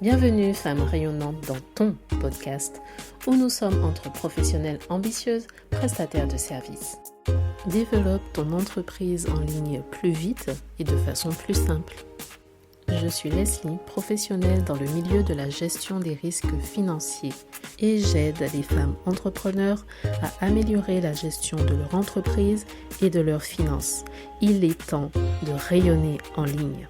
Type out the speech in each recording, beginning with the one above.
Bienvenue femme rayonnante dans ton podcast où nous sommes entre professionnelles ambitieuses, prestataires de services. Développe ton entreprise en ligne plus vite et de façon plus simple. Je suis Leslie, professionnelle dans le milieu de la gestion des risques financiers et j'aide les femmes entrepreneurs à améliorer la gestion de leur entreprise et de leurs finances. Il est temps de rayonner en ligne.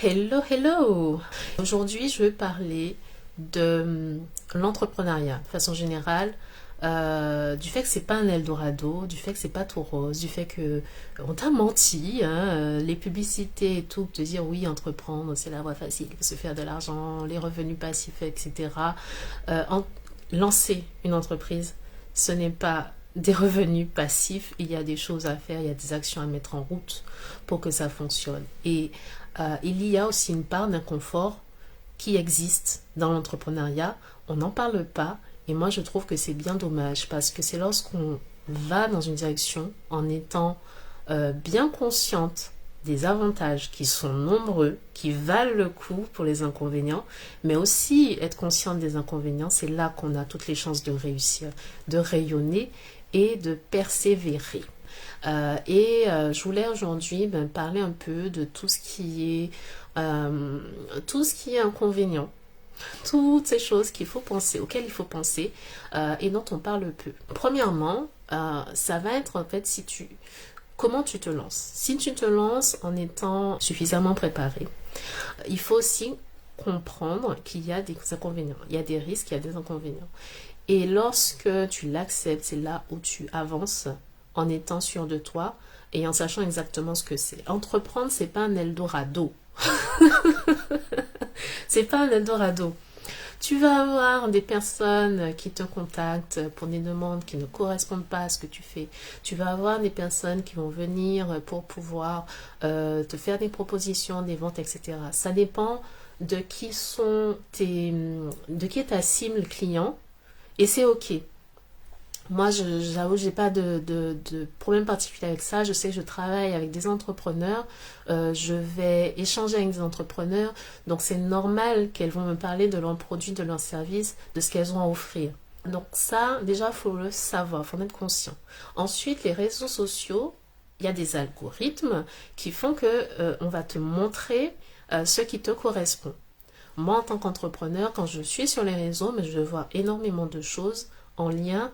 Hello! Aujourd'hui, je vais parler de l'entrepreneuriat de façon générale, du fait que c'est pas un Eldorado, du fait que c'est pas tout rose, du fait que on t'a menti, les publicités et tout, te dire oui, entreprendre, c'est la voie facile, se faire de l'argent, les revenus passifs, etc. Lancer une entreprise, ce n'est pas des revenus passifs, il y a des choses à faire, il y a des actions à mettre en route pour que ça fonctionne. Et il y a aussi une part d'inconfort qui existe dans l'entrepreneuriat. On n'en parle pas et moi je trouve que c'est bien dommage parce que c'est lorsqu'on va dans une direction en étant bien consciente des avantages qui sont nombreux, qui valent le coup pour les inconvénients, mais aussi être consciente des inconvénients, c'est là qu'on a toutes les chances de réussir, de rayonner et de persévérer. Je voulais aujourd'hui parler un peu de tout ce qui est inconvénient, toutes ces choses qu'il faut penser, auxquelles il faut penser et dont on parle peu. Premièrement, ça va être en fait comment tu te lances. Si tu te lances en étant suffisamment préparé, il faut aussi comprendre qu'il y a des inconvénients, il y a des risques, il y a des inconvénients. Et lorsque tu l'acceptes, c'est là où tu avances en étant sûr de toi et en sachant exactement ce que c'est. Entreprendre, c'est pas un Eldorado. C'est pas un Eldorado. Tu vas avoir des personnes qui te contactent pour des demandes qui ne correspondent pas à ce que tu fais. Tu vas avoir des personnes qui vont venir pour pouvoir te faire des propositions, des ventes, etc. Ça dépend de qui est ta cible client et c'est ok. Moi, j'avoue, j'ai pas de problème particulier avec ça. Je sais que je travaille avec des entrepreneurs. Je vais échanger avec des entrepreneurs. Donc, c'est normal qu'elles vont me parler de leurs produits, de leurs services, de ce qu'elles ont à offrir. Donc, ça, déjà, il faut le savoir, il faut en être conscient. Ensuite, les réseaux sociaux, il y a des algorithmes qui font que on va te montrer ce qui te correspond. Moi, en tant qu'entrepreneur, quand je suis sur les réseaux, je vois énormément de choses en lien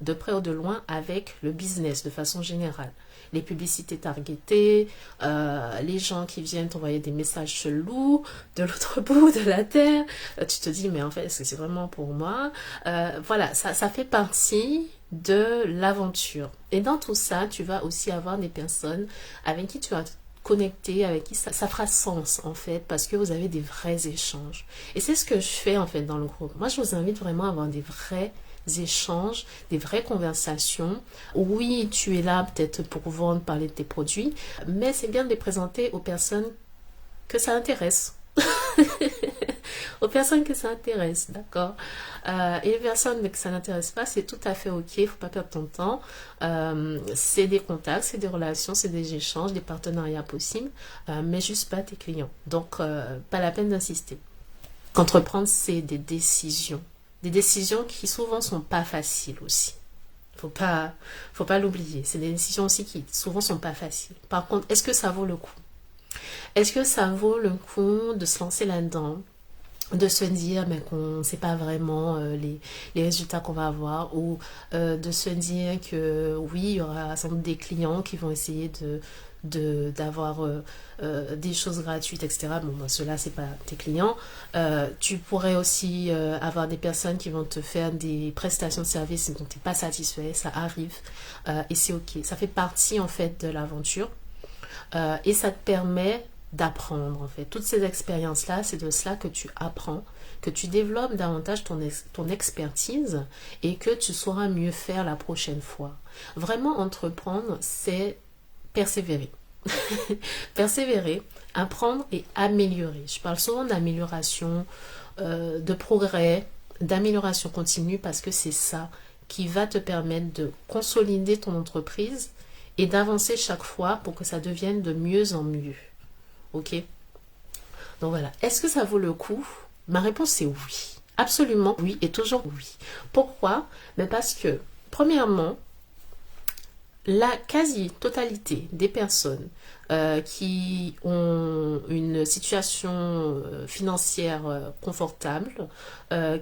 de près ou de loin avec le business de façon générale. Les publicités targetées, les gens qui viennent t'envoyer des messages chelous de l'autre bout de la terre. Tu te dis, mais en fait, est-ce que c'est vraiment pour moi? Voilà, ça fait partie de l'aventure. Et dans tout ça, tu vas aussi avoir des personnes avec qui tu vas connecter, avec qui ça fera sens en fait, parce que vous avez des vrais échanges. Et c'est ce que je fais en fait dans le groupe. Moi, je vous invite vraiment à avoir des vrais échanges, des vraies conversations. Oui, tu es là peut-être pour vendre, parler de tes produits, mais c'est bien de les présenter aux personnes que ça intéresse. Aux personnes que ça intéresse, d'accord. Et les personnes que ça n'intéresse pas, c'est tout à fait ok, il faut pas perdre ton temps. C'est des contacts, c'est des relations, c'est des échanges, des partenariats possibles, mais juste pas tes clients. Donc, pas la peine d'insister. Entreprendre, c'est des décisions. Des décisions qui souvent sont pas faciles aussi. Faut pas l'oublier. C'est des décisions aussi qui souvent sont pas faciles. Par contre, est-ce que ça vaut le coup? Est-ce que ça vaut le coup de se lancer là-dedans? De se dire qu'on ne sait pas vraiment les résultats qu'on va avoir ou de se dire que oui, il y aura sans doute des clients qui vont essayer d'avoir des choses gratuites, etc. Bon, ceux-là, c'est pas tes clients. Tu pourrais aussi avoir des personnes qui vont te faire des prestations de services dont tu n'es pas satisfait, ça arrive et c'est ok. Ça fait partie en fait de l'aventure et ça te permet d'apprendre en fait. Toutes ces expériences-là, c'est de cela que tu apprends, que tu développes davantage ton expertise et que tu sauras mieux faire la prochaine fois. Vraiment, entreprendre, c'est persévérer. Persévérer, apprendre et améliorer. Je parle souvent d'amélioration, de progrès, d'amélioration continue parce que c'est ça qui va te permettre de consolider ton entreprise et d'avancer chaque fois pour que ça devienne de mieux en mieux. Ok? Donc voilà. Est-ce que ça vaut le coup? Ma réponse c'est oui. Absolument oui et toujours oui. Pourquoi? Mais parce que, premièrement, la quasi-totalité des personnes qui ont une situation financière confortable,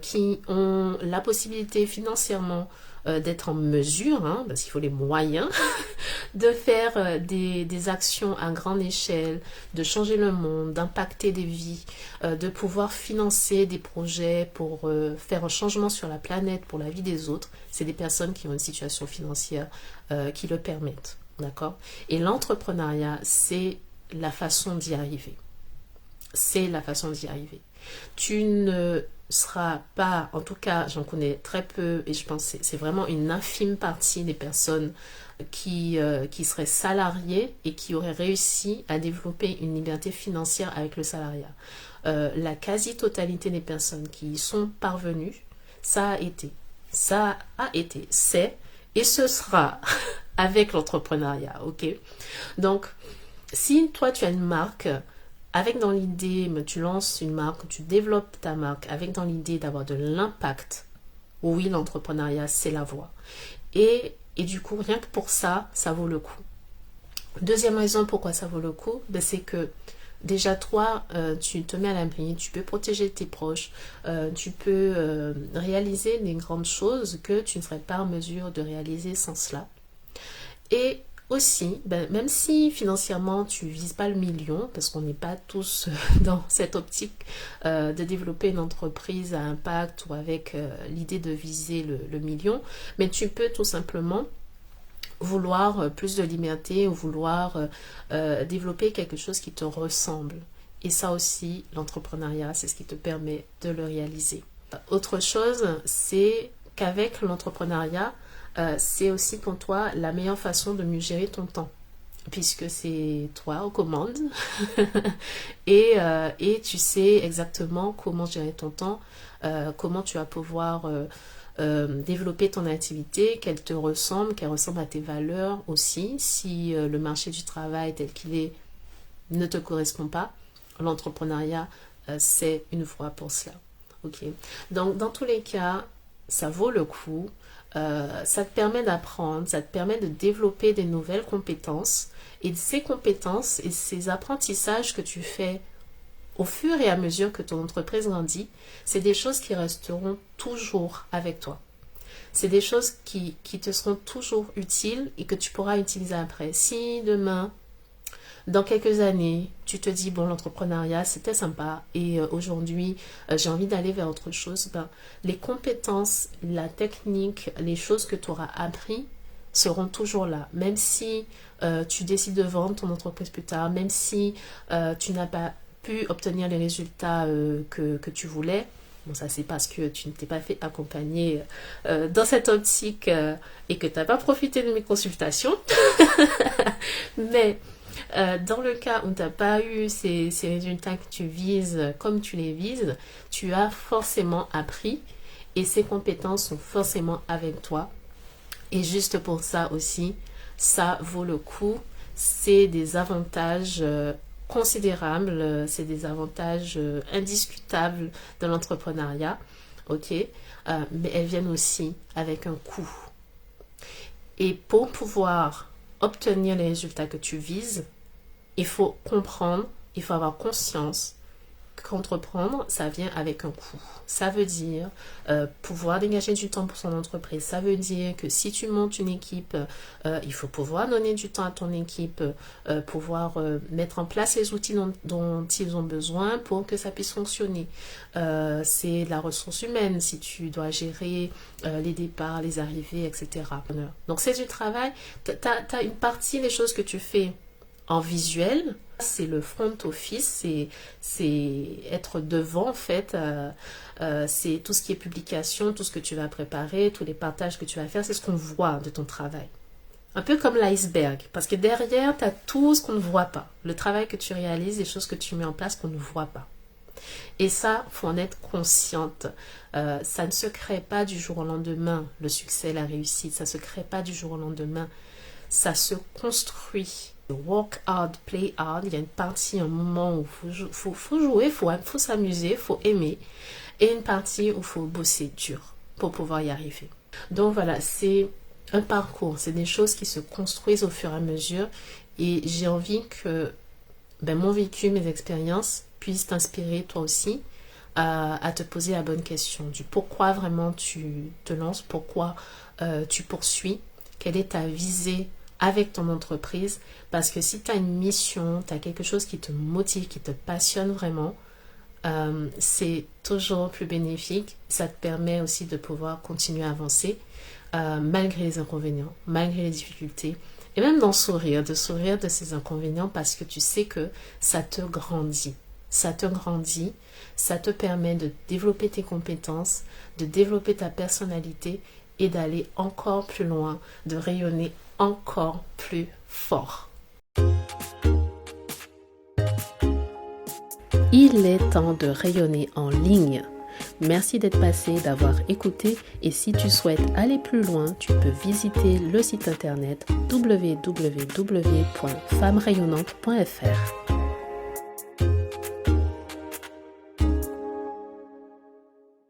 qui ont la possibilité financièrement d'être en mesure, hein, parce qu'il faut les moyens, de faire des actions à grande échelle, de changer le monde, d'impacter des vies, de pouvoir financer des projets pour faire un changement sur la planète pour la vie des autres, c'est des personnes qui ont une situation financière qui le permettent. D'accord? Et l'entrepreneuriat, c'est la façon d'y arriver. C'est la façon d'y arriver. Tu ne seras pas, en tout cas, j'en connais très peu, et je pense que c'est vraiment une infime partie des personnes qui seraient salariées et qui auraient réussi à développer une liberté financière avec le salariat. La quasi-totalité des personnes qui y sont parvenues, ça a été, c'est, et ce sera avec l'entrepreneuriat, ok? Donc, si toi tu as une marque, avec dans l'idée, tu lances une marque, tu développes ta marque, avec dans l'idée d'avoir de l'impact, oui, l'entrepreneuriat, c'est la voie. Et du coup, rien que pour ça, ça vaut le coup. Deuxième raison pourquoi ça vaut le coup, ben, c'est que déjà toi, tu te mets à l'abri, tu peux protéger tes proches, tu peux réaliser des grandes choses que tu ne serais pas en mesure de réaliser sans cela. Et aussi, ben, même si financièrement tu vises pas le million, parce qu'on n'est pas tous dans cette optique de développer une entreprise à impact ou avec l'idée de viser le million, mais tu peux tout simplement vouloir plus de liberté ou vouloir développer quelque chose qui te ressemble. Et ça aussi, l'entrepreneuriat, c'est ce qui te permet de le réaliser. Autre chose, c'est qu'avec l'entrepreneuriat, c'est aussi pour toi la meilleure façon de mieux gérer ton temps, puisque c'est toi aux commandes et tu sais exactement comment gérer ton temps, comment tu vas pouvoir développer ton activité, qu'elle te ressemble, qu'elle ressemble à tes valeurs aussi. Si le marché du travail tel qu'il est ne te correspond pas, l'entrepreneuriat c'est une voie pour cela. Ok. Donc dans tous les cas, ça vaut le coup. Ça te permet d'apprendre, ça te permet de développer des nouvelles compétences, et ces compétences et ces apprentissages que tu fais au fur et à mesure que ton entreprise grandit, c'est des choses qui resteront toujours avec toi. C'est des choses qui te seront toujours utiles et que tu pourras utiliser après. Si demain, dans quelques années, tu te dis, bon, l'entrepreneuriat, c'était sympa et aujourd'hui, j'ai envie d'aller vers autre chose, ben, les compétences, la technique, les choses que tu auras appris seront toujours là. Même si tu décides de vendre ton entreprise plus tard, même si tu n'as pas pu obtenir les résultats que tu voulais, bon, ça c'est parce que tu ne t'es pas fait accompagner dans cette optique et que tu n'as pas profité de mes consultations. Mais dans le cas où tu n'as pas eu ces résultats que tu vises comme tu les vises, tu as forcément appris et ces compétences sont forcément avec toi. Et juste pour ça aussi, ça vaut le coup. C'est des avantages considérables, c'est des avantages indiscutables de l'entrepreneuriat, ok? Mais elles viennent aussi avec un coût. Et pour pouvoir obtenir les résultats que tu vises, il faut comprendre, il faut avoir conscience qu'entreprendre, ça vient avec un coût. Ça veut dire pouvoir dégager du temps pour son entreprise. Ça veut dire que si tu montes une équipe, il faut pouvoir donner du temps à ton équipe, pouvoir mettre en place les outils dont ils ont besoin pour que ça puisse fonctionner. C'est la ressource humaine si tu dois gérer les départs, les arrivées, etc. Donc c'est du travail. Tu as une partie des choses que tu fais en visuel, c'est le front office, c'est être devant en fait, c'est tout ce qui est publication, tout ce que tu vas préparer, tous les partages que tu vas faire, c'est ce qu'on voit de ton travail. Un peu comme l'iceberg, parce que derrière, tu as tout ce qu'on ne voit pas. Le travail que tu réalises, les choses que tu mets en place qu'on ne voit pas. Et ça, faut en être consciente. Ça ne se crée pas du jour au lendemain, le succès, la réussite, ça ne se crée pas du jour au lendemain. ça se construit. Work hard, play hard. Il y a une partie, un moment où il faut jouer, faut s'amuser, il faut aimer. Et une partie où il faut bosser dur pour pouvoir y arriver. Donc voilà, c'est un parcours. C'est des choses qui se construisent au fur et à mesure. Et j'ai envie que mon vécu, mes expériences puissent t'inspirer toi aussi à te poser la bonne question du pourquoi vraiment tu te lances, pourquoi tu poursuis, quelle est ta visée avec ton entreprise, parce que si tu as une mission, tu as quelque chose qui te motive, qui te passionne vraiment, c'est toujours plus bénéfique. Ça te permet aussi de pouvoir continuer à avancer malgré les inconvénients, malgré les difficultés, et même de sourire de ces inconvénients, parce que tu sais que ça te grandit. Ça te grandit, ça te permet de développer tes compétences, de développer ta personnalité et d'aller encore plus loin, de rayonner encore plus fort. Il est temps de rayonner en ligne. Merci d'être passé, d'avoir écouté, et si tu souhaites aller plus loin, tu peux visiter le site internet www.femmerayonnante.fr.